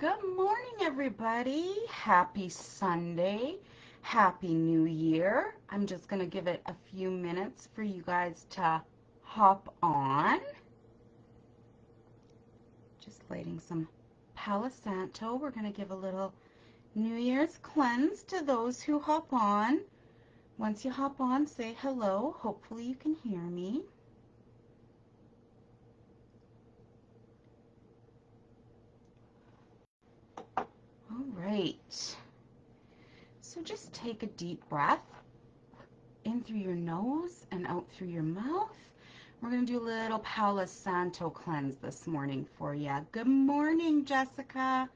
Good morning, everybody. Happy Sunday. Happy New Year. I'm just going to give it a few minutes for you guys to hop on. Just lighting some Palo Santo. We're going to give a little New Year's cleanse to those who hop on. Once you hop on, say hello. Hopefully you can hear me. All right. So just take a deep breath in through your nose and out through your mouth. We're going to do a little Palo Santo cleanse this morning for you. Good morning, Jessica.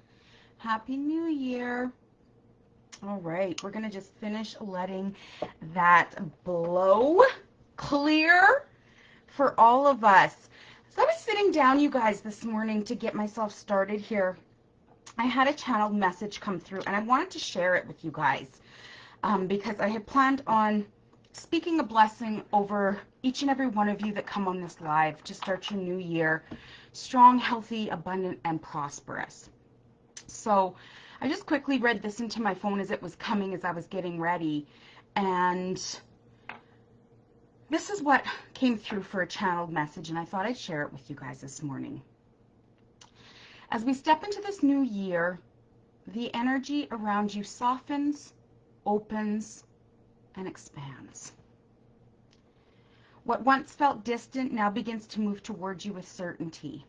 Happy New Year. All right, we're going to just finish letting that blow clear for all of us. So I was sitting down, you guys, this morning to get myself started here. I had a channeled message come through, and I wanted to share it with you guys because I had planned on speaking a blessing over each and every one of you that come on this live to start your new year strong, healthy, abundant, and prosperous. So I just quickly read this into my phone as it was coming, as I was getting ready, and this is what came through for a channeled message, and I thought I'd share it with you guys this morning. As we step into this new year, the energy around you softens, opens, and expands. What once felt distant now begins to move towards you with certainty.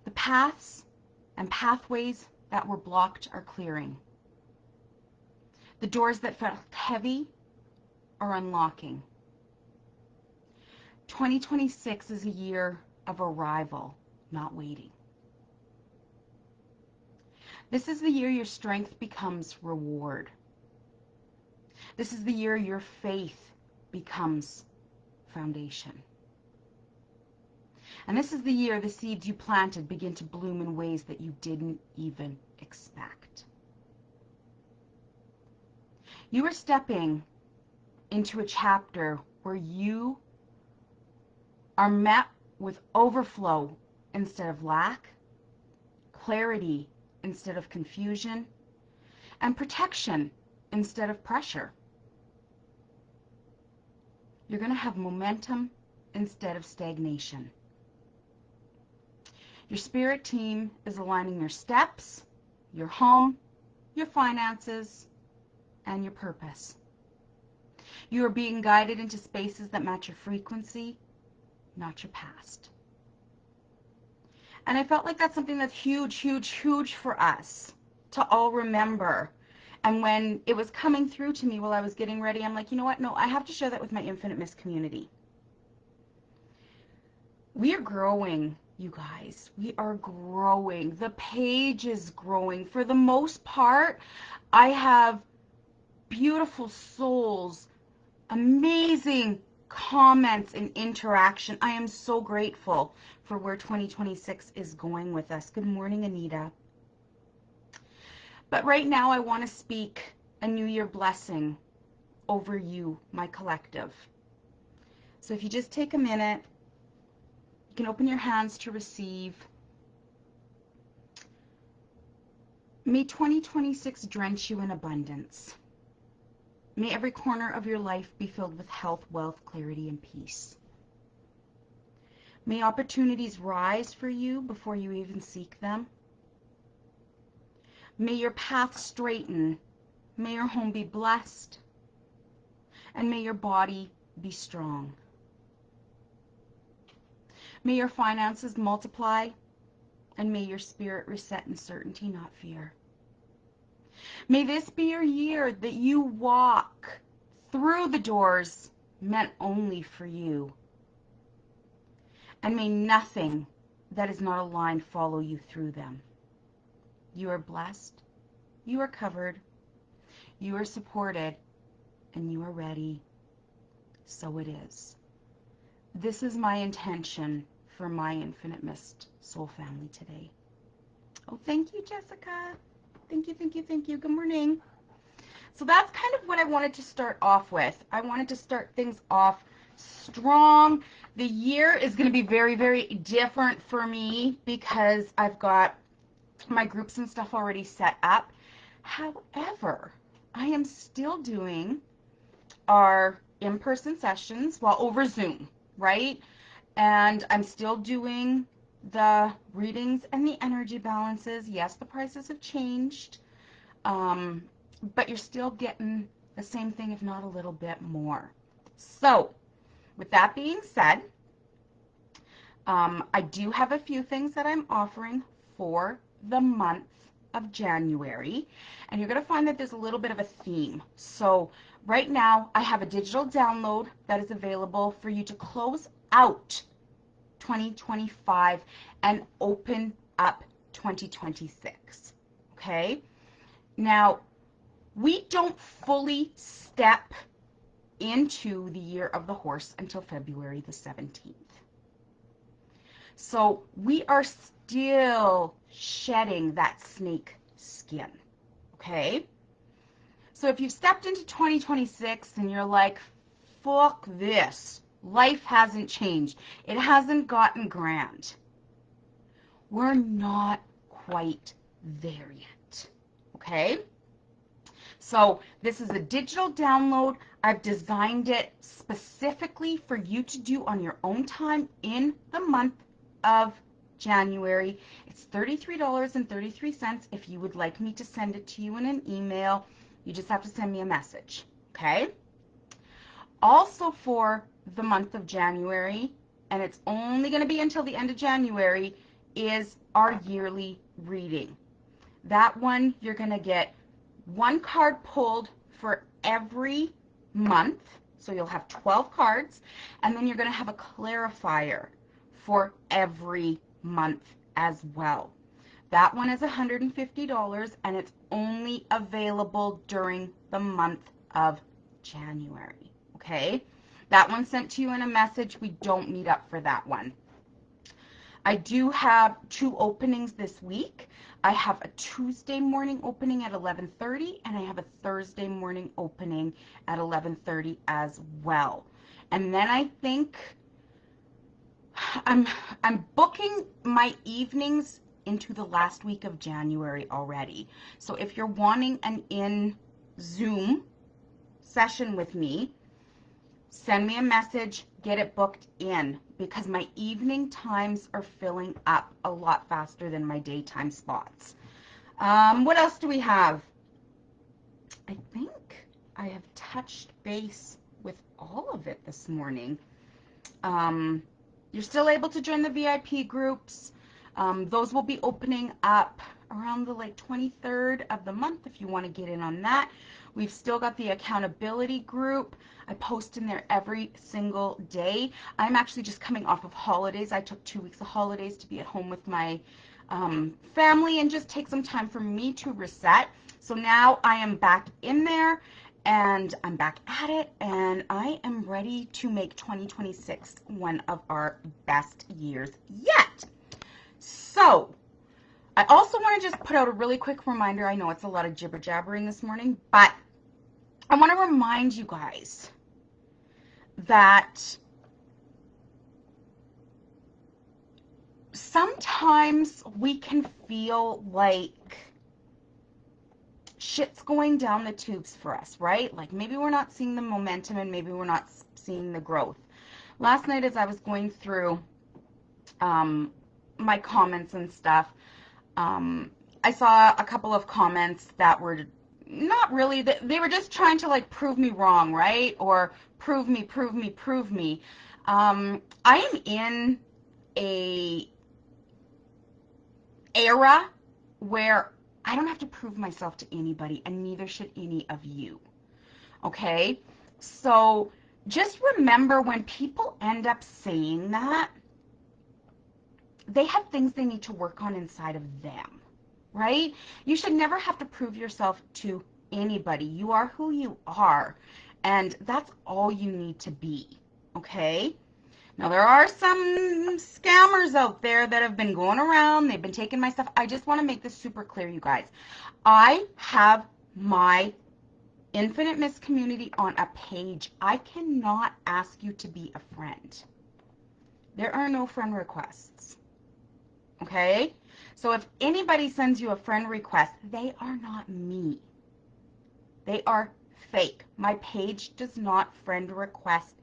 The paths and pathways that were blocked are clearing. The doors that felt heavy are unlocking. 2026 is a year of arrival, not waiting. This is the year your strength becomes reward. This is the year your faith becomes foundation. And this is the year the seeds you planted begin to bloom in ways that you didn't even expect. You are stepping into a chapter where you are met with overflow instead of lack, clarity instead of confusion, and protection instead of pressure. You're going to have momentum instead of stagnation. Your spirit team is aligning your steps, your home, your finances, and your purpose. You are being guided into spaces that match your frequency, not your past. And I felt like that's something that's huge, huge, huge for us to all remember. And when it was coming through to me while I was getting ready, I'm like, you know what? No, I have to share that with my Infinite Miss community. We are growing, you guys. We are growing. The page is growing. For the most part, I have beautiful souls, amazing comments and interaction. I am so grateful for where 2026 is going with us. Good morning, Anita. But right now I want to speak a New Year blessing over you, my collective. So if you just take a minute, you can open your hands to receive. May 2026 drench you in abundance. May every corner of your life be filled with health, wealth, clarity, and peace. May opportunities rise for you before you even seek them. May your path straighten. May your home be blessed. And may your body be strong. May your finances multiply. And may your spirit reset in certainty, not fear. May this be your year that you walk through the doors meant only for you. And may nothing that is not aligned follow you through them. You are blessed, you are covered, you are supported, and you are ready. So it is. This is my intention for my Infinite Mist soul family today. Oh, thank you, Jessica. Thank you, thank you, thank you. Good morning. So that's kind of what I wanted to start off with. I wanted to start things off strong. The year is going to be very, very different for me because I've got my groups and stuff already set up. However, I am still doing our in-person sessions, well, over Zoom, right? And I'm still doing the readings and the energy balances. Yes, the prices have changed, but you're still getting the same thing, if not a little bit more. So, with that being said, I do have a few things that I'm offering for the month of January, and you're going to find that there's a little bit of a theme. So right now I have a digital download that is available for you to close out 2025 and open up 2026. Okay? Now, we don't fully step into the year of the horse until February the 17th. So we are still shedding that snake skin, okay? So if you've stepped into 2026 and you're like, fuck this, life hasn't changed, it hasn't gotten grand, we're not quite there yet, okay? So this is a digital download. I've designed it specifically for you to do on your own time in the month of January. It's $33.33 if you would like me to send it to you in an email. You just have to send me a message, okay? Also for the month of January, and it's only going to be until the end of January, is our yearly reading. That one, you're going to get one card pulled for every month. So you'll have 12 cards, and then you're going to have a clarifier for every month as well. That one is $150, and it's only available during the month of January, okay? That one's sent to you in a message. We don't meet up for that one. I do have 2 openings this week. I have a Tuesday morning opening at 11:30, and I have a Thursday morning opening at 11:30 as well. And then I think I'm booking my evenings into the last week of January already. So if you're wanting an in Zoom session with me, send me a message, get it booked in, because my evening times are filling up a lot faster than my daytime spots. What else do we have? I think I have touched base with all of it this morning. You're still able to join the VIP groups. Those will be opening up around the 23rd of the month if you want to get in on that. We've still got the accountability group. I post in there every single day. I'm actually just coming off of holidays. I took 2 weeks of holidays to be at home with my family and just take some time for me to reset. So now I am back in there and I'm back at it, and I am ready to make 2026 one of our best years yet. So I also want to just put out a really quick reminder. I know it's a lot of jibber jabbering this morning, but I want to remind you guys that sometimes we can feel like shit's going down the tubes for us, right? Like maybe we're not seeing the momentum and maybe we're not seeing the growth. Last night as I was going through my comments and stuff, I saw a couple of comments that were not really, they were just trying to like prove me wrong, right? Or prove me. I am in a era where I don't have to prove myself to anybody, and neither should any of you, okay? So just remember, when people end up saying that, they have things they need to work on inside of them, right? You should never have to prove yourself to anybody. You are who you are, and that's all you need to be, okay? Now, there are some scammers out there that have been going around. They've been taking my stuff. I just want to make this super clear, you guys. I have my Infinite Miss community on a page. I cannot ask you to be a friend. There are no friend requests. Okay? So if anybody sends you a friend request, they are not me. They are fake. My page does not friend request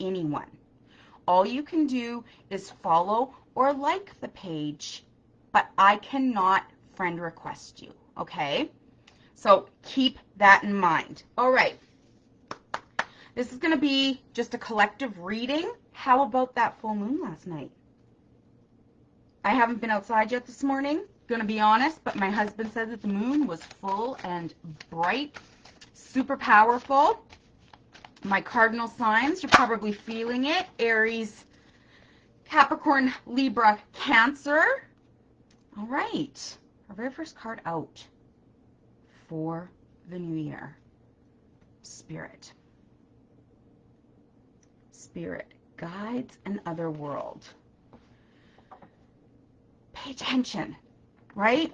anyone. All you can do is follow or like the page, but I cannot friend request you, okay? So keep that in mind. All right. This is going to be just a collective reading. How about that full moon last night? I haven't been outside yet this morning, going to be honest, but my husband said that the moon was full and bright, super powerful. My cardinal signs, you're probably feeling it. Aries, Capricorn, Libra, Cancer. All right. Our very first card out for the new year. Spirit. Spirit, guides, and other world. Pay attention, right?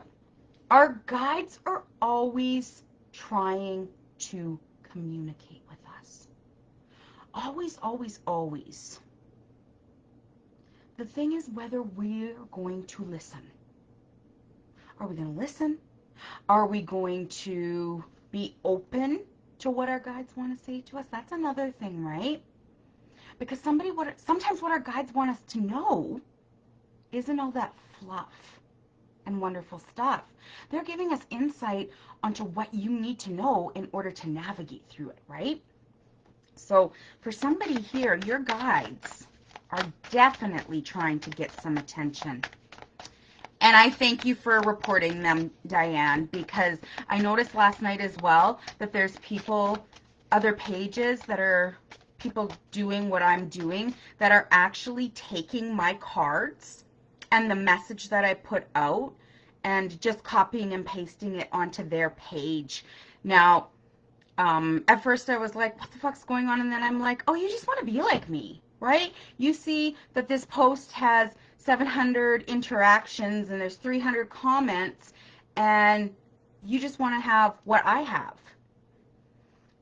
Our guides are always trying to communicate with us. Always, always, always. The thing is whether we're going to listen. Are we going to listen? Are we going to be open to what our guides want to say to us? That's another thing, right? Because sometimes what our guides want us to know isn't all that fluff and wonderful stuff. They're giving us insight onto what you need to know in order to navigate through it, right? So for somebody here, your guides are definitely trying to get some attention. And I thank you for reporting them, Diane, because I noticed last night as well that there's people, other pages that are people doing what I'm doing that are actually taking my cards and the message that I put out and just copying and pasting it onto their page. Now, at first I was like, what the fuck's going on? And then I'm like, oh, you just want to be like me, right? You see that this post has 700 interactions and there's 300 comments and you just want to have what I have.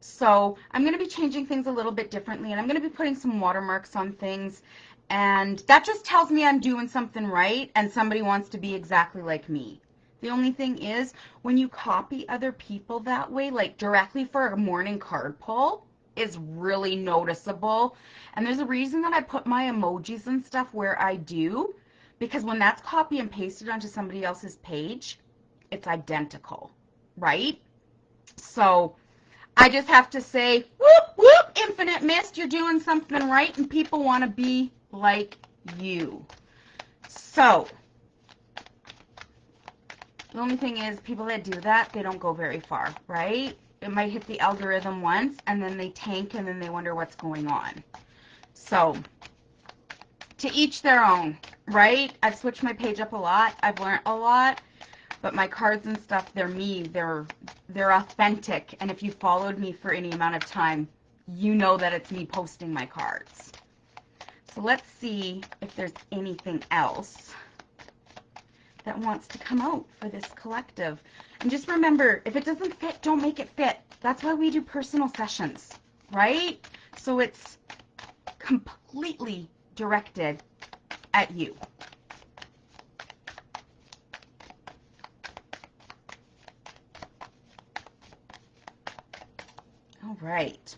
So I'm going to be changing things a little bit differently, and I'm going to be putting some watermarks on things, and that just tells me I'm doing something right and somebody wants to be exactly like me. The only thing is, when you copy other people that way, like directly for a morning card pull, is really noticeable. And there's a reason that I put my emojis and stuff where I do, because when that's copy and pasted onto somebody else's page, it's identical, right? So I just have to say, whoop, whoop, Infinite Mist, you're doing something right, and people want to be like you. So, the only thing is, people that do that, they don't go very far, right? It might hit the algorithm once, and then they tank, and then they wonder what's going on. So, to each their own, right? I've switched my page up a lot. I've learned a lot. But my cards and stuff, they're me, they're authentic. And if you followed me for any amount of time, you know that it's me posting my cards. So let's see if there's anything else that wants to come out for this collective. And just remember, if it doesn't fit, don't make it fit. That's why we do personal sessions, right? So it's completely directed at you. All right.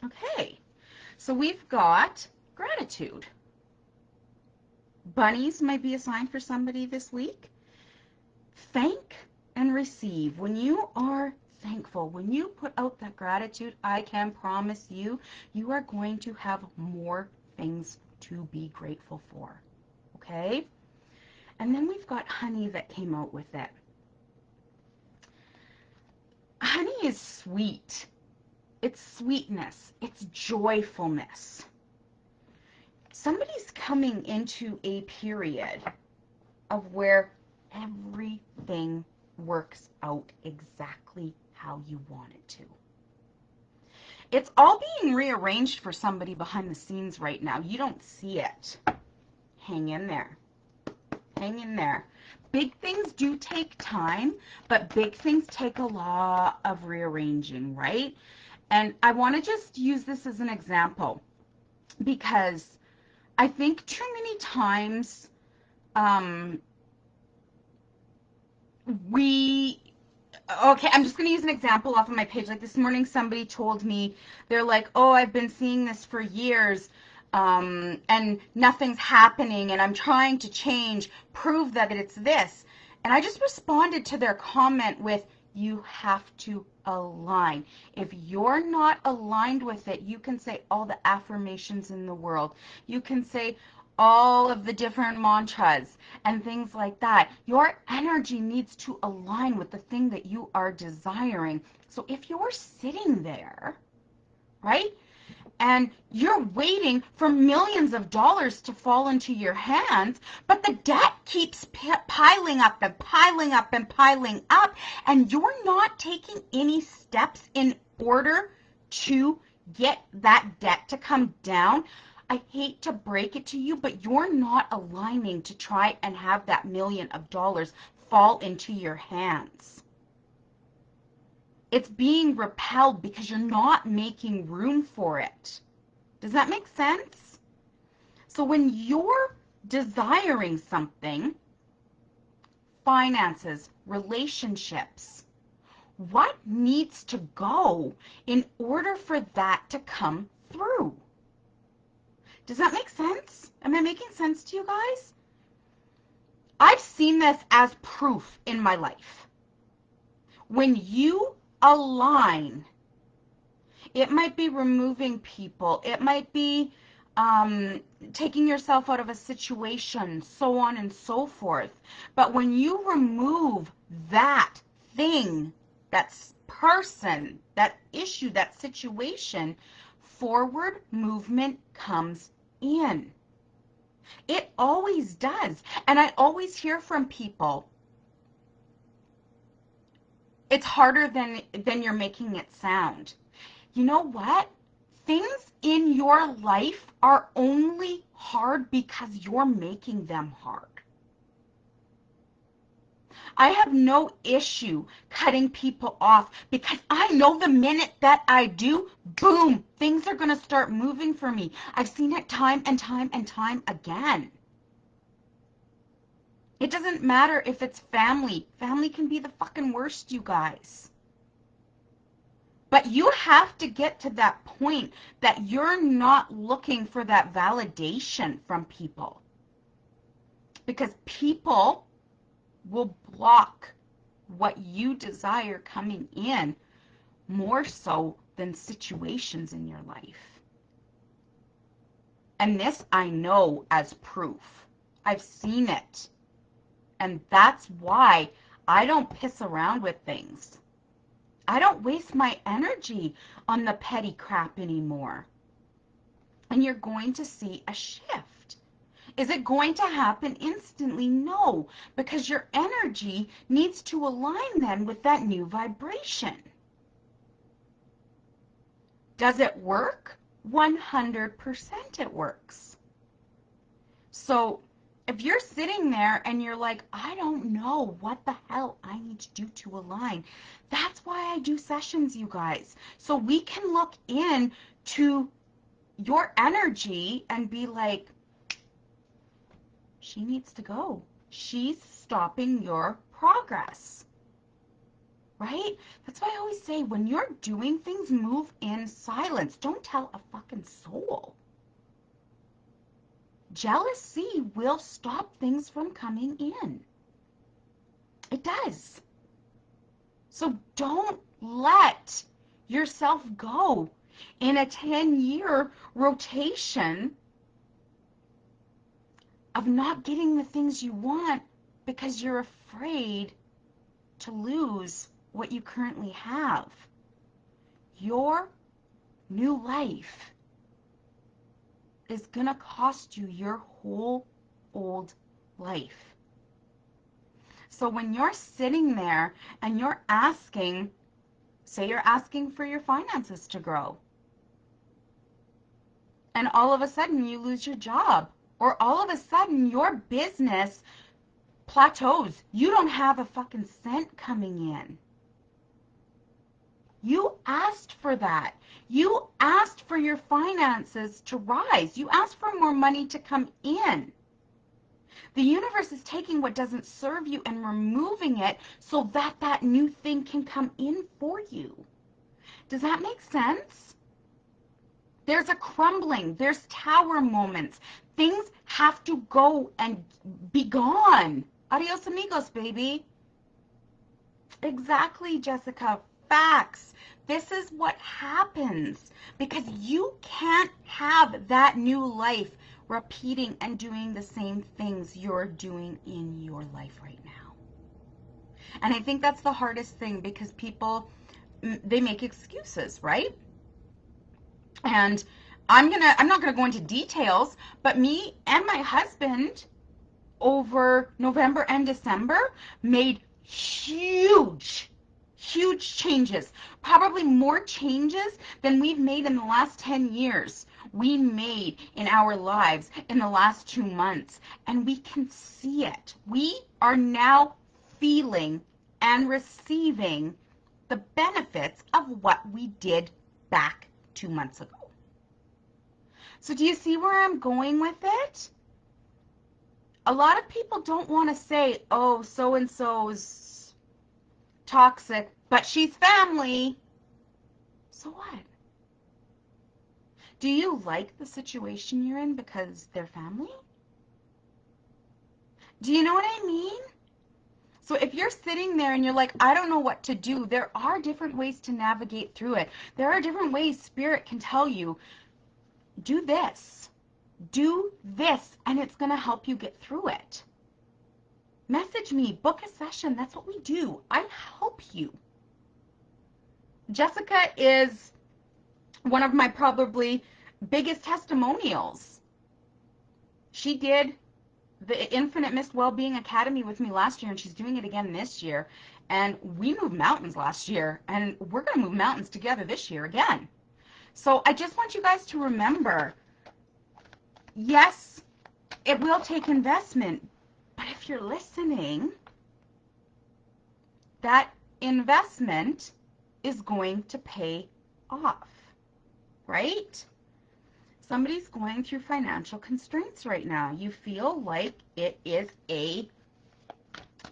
Okay. So we've got gratitude. Bunnies might be a sign for somebody this week. Thank and receive. When you are thankful, when you put out that gratitude, I can promise you, you are going to have more things to be grateful for. Okay? And then we've got honey that came out with it. Honey is sweet. It's sweetness. It's joyfulness. Somebody's coming into a period of where everything works out exactly how you want it to. It's all being rearranged for somebody behind the scenes right now. You don't see it. Hang in there. Hang in there. Big things do take time, but big things take a lot of rearranging, right? And I want to just use this as an example because I think too many times Okay, I'm just going to use an example off of my page. Like this morning, somebody told me, they're like, oh, I've been seeing this for years, and nothing's happening, and I'm trying to change, prove that it's this. And I just responded to their comment with, you have to align. If you're not aligned with it, you can say all the affirmations in the world. You can say all of the different mantras and things like that. Your energy needs to align with the thing that you are desiring. So if you're sitting there, right, and you're waiting for millions of dollars to fall into your hands, but the debt keeps piling up and piling up and piling up, and you're not taking any steps in order to get that debt to come down, I hate to break it to you, but you're not aligning to try and have that million of dollars fall into your hands. It's being repelled because you're not making room for it. Does that make sense? So when you're desiring something, finances, relationships, what needs to go in order for that to come through? Does that make sense? Am I making sense to you guys? I've seen this as proof in my life. When you align, it might be removing people, it might be taking yourself out of a situation, so on and so forth. But when you remove that thing, that person, that issue, that situation, forward movement comes in. It always does. And I always hear from people, it's harder than you're making it sound. You know what? Things in your life are only hard because you're making them hard. I have no issue cutting people off because I know the minute that I do, boom, things are going to start moving for me. I've seen it time and time and time again. It doesn't matter if it's family. Family can be the fucking worst, you guys. But you have to get to that point that you're not looking for that validation from people. Because people will block what you desire coming in more so than situations in your life. And this I know as proof. I've seen it. And that's why I don't piss around with things. I don't waste my energy on the petty crap anymore. And you're going to see a shift. Is it going to happen instantly? No, because your energy needs to align then with that new vibration. Does it work? 100% it works. So if you're sitting there and you're like, I don't know what the hell I need to do to align, that's why I do sessions, you guys. So we can look in to your energy and be like, she needs to go. She's stopping your progress. Right? That's why I always say, when you're doing things, move in silence. Don't tell a fucking soul. Jealousy will stop things from coming in. It does. So don't let yourself go in a 10-year rotation of not getting the things you want because you're afraid to lose what you currently have. Your new life is going to cost you your whole old life. So when you're sitting there and you're asking, say you're asking for your finances to grow, and all of a sudden you lose your job, or all of a sudden your business plateaus, you don't have a fucking cent coming in. You asked for that. You asked for your finances to rise. You asked for more money to come in. The universe is taking what doesn't serve you and removing it so that that new thing can come in for you. Does that make sense? There's a crumbling. There's tower moments. Things have to go and be gone. Adios amigos, baby. Exactly, Jessica. Facts. This is what happens because you can't have that new life repeating and doing the same things you're doing in your life right now. And I think that's the hardest thing because people, they make excuses, right? And I'm not gonna go into details, but me and my husband over November and December made huge changes, probably more changes than we've made in the last 10 years. We made in our lives in the last 2 months, and we can see it. We are now feeling and receiving the benefits of what we did back 2 months ago. So do you see where I'm going with it? A lot of people don't want to say, oh, so-and-so's toxic, but she's family. So what? Do you like the situation you're in because they're family? Do you know what I mean? So if you're sitting there and you're like, I don't know what to do, there are different ways to navigate through it. There are different ways Spirit can tell you, do this, and it's going to help you get through it. Message me, book a session. That's what we do. I help you. Jessica is one of my probably biggest testimonials. She did the Infinite Mist Wellbeing Academy with me last year, and she's doing it again this year. And we moved mountains last year, and we're going to move mountains together this year again. So I just want you guys to remember, yes, it will take investment, but if you're listening, that investment is going to pay off, right? Somebody's going through financial constraints right now. You feel like it is a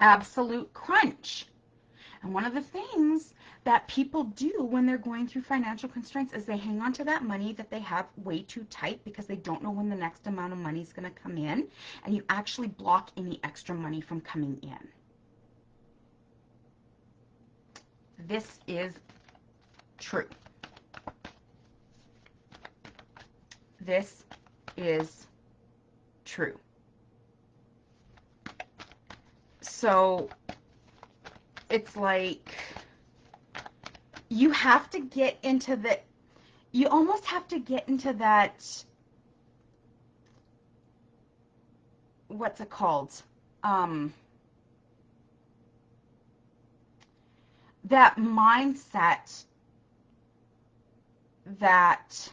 absolute crunch. And one of the things that people do when they're going through financial constraints is they hang on to that money that they have way too tight because they don't know when the next amount of money is going to come in, and you actually block any extra money from coming in. This is true. This is true. So it's like you have to get into you almost have to get into that, what's it called? That mindset that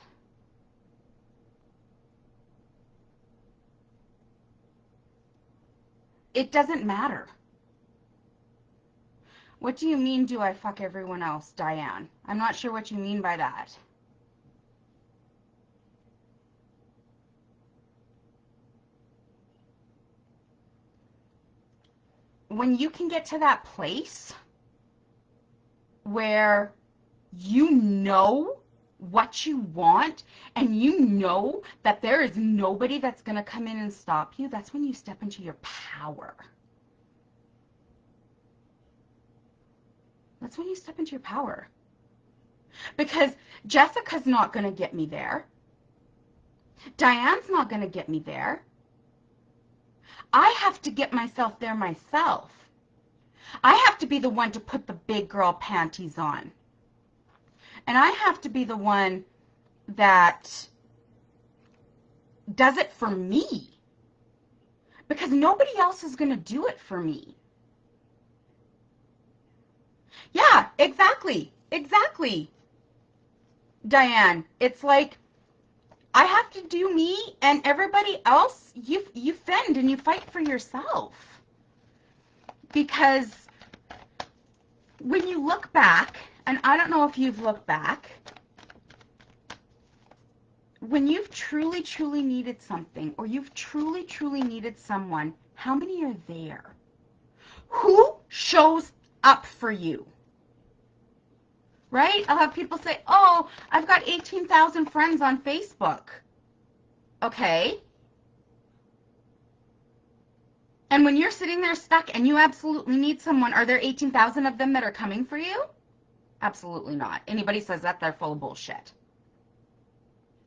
it doesn't matter. What do you mean, do I fuck everyone else, Diane? I'm not sure what you mean by that. When you can get to that place where you know what you want and you know that there is nobody that's going to come in and stop you, that's when you step into your power. That's when you step into your power. Because Jessica's not going to get me there. Diane's not going to get me there. I have to get myself there myself. I have to be the one to put the big girl panties on. And I have to be the one that does it for me. Because nobody else is going to do it for me. Yeah, exactly. Exactly. Diane, it's like I have to do me, and everybody else, you fend and you fight for yourself. Because when you look back, and I don't know if you've looked back, when you've truly, truly needed something, or you've truly, truly needed someone, How many are there? Who shows up for you? Right? I'll have people say, oh, I've got 18,000 friends on Facebook. Okay. And when you're sitting there stuck and you absolutely need someone, are there 18,000 of them that are coming for you? Absolutely not. Anybody says that, they're full of bullshit.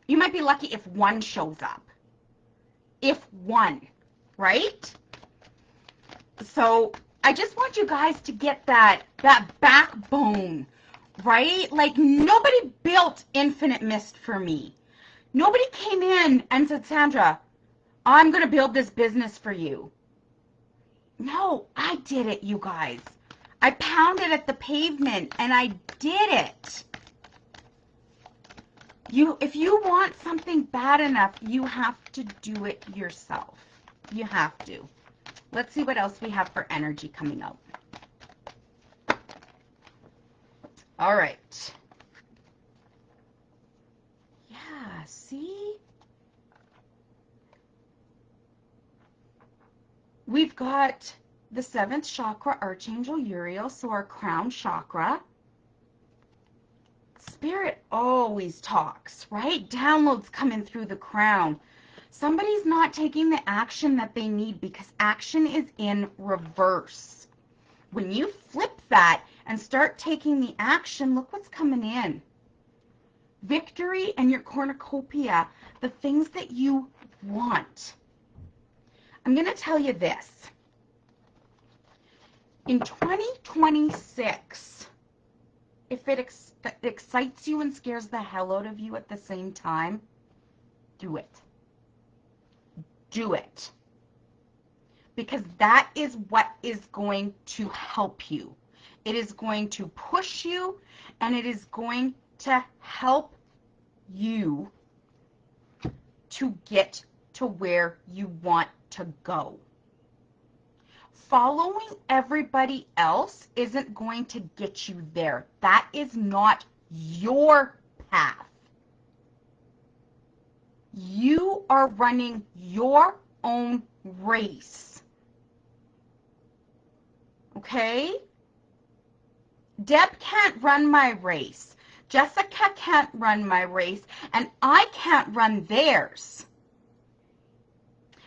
You might be lucky if one shows up. If one, right? So I just want you guys to get that backbone, right? Like, nobody built Infinite Mist for me. Nobody came in and said, Sandra, I'm going to build this business for you. No, I did it, you guys. I pounded at the pavement and I did it. If you want something bad enough, you have to do it yourself. You have to. Let's see what else we have for energy coming out. All right. Yeah, see? We've got the 7th chakra, Archangel Uriel, so our crown chakra. Spirit always talks, right? Downloads coming through the crown. Somebody's not taking the action that they need because action is in reverse. When you flip that and start taking the action, look what's coming in. Victory and your cornucopia, the things that you want. I'm going to tell you this. In 2026, if it excites you and scares the hell out of you at the same time, do it. Do it. Because that is what is going to help you. It is going to push you, and it is going to help you to get to where you want to go. Following everybody else isn't going to get you there. That is not your path. You are running your own race. Okay? Deb can't run my race. Jessica can't run my race, and I can't run theirs.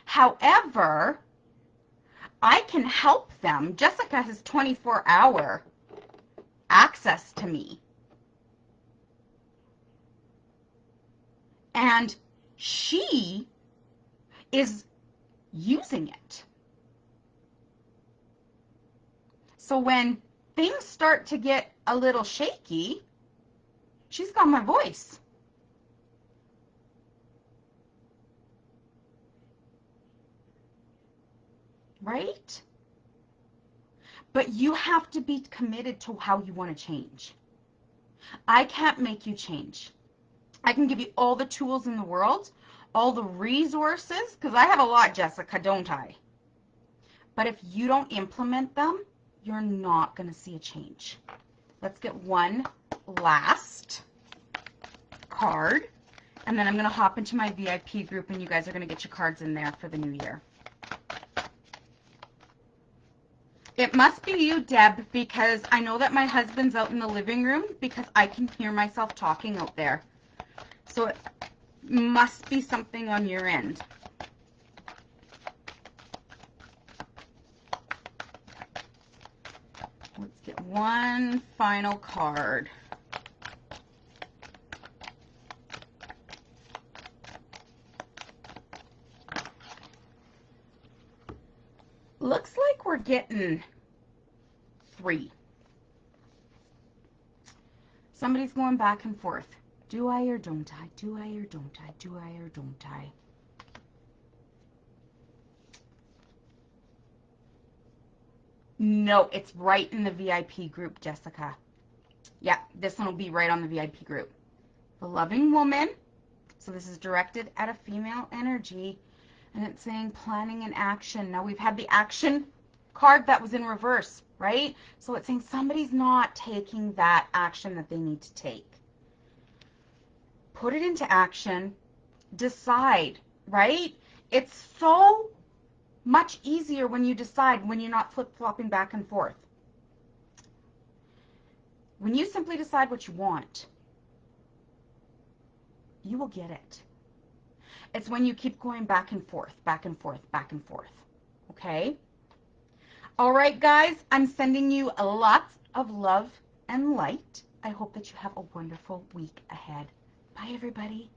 However, I can help them. Jessica has 24-hour access to me. And she is using it. So when things start to get a little shaky, she's got my voice. Right? But you have to be committed to how you want to change. I can't make you change. I can give you all the tools in the world, all the resources, because I have a lot, Jessica, don't I? But if you don't implement them, you're not going to see a change. Let's get one last card, and then I'm going to hop into my VIP group, and you guys are going to get your cards in there for the new year. It must be you, Deb, because I know that my husband's out in the living room because I can hear myself talking out there. So it must be something on your end. Let's get one final card. Looks like we're getting 3. Somebody's going back and forth. Do I or don't I? Do I or don't I? Do I or don't I? No, it's right in the VIP group, Jessica. Yeah, this one will be right on the VIP group. The loving woman. So this is directed at a female energy. And it's saying planning and action. Now we've had the action card that was in reverse, right? So it's saying somebody's not taking that action that they need to take. Put it into action. Decide, right? It's so Much easier when you decide, when you're not flip-flopping back and forth. When you simply decide what you want, you will get it. It's when you keep going back and forth, back and forth, back and forth. Okay? All right, guys, I'm sending you lots of love and light. I hope that you have a wonderful week ahead. Bye, everybody.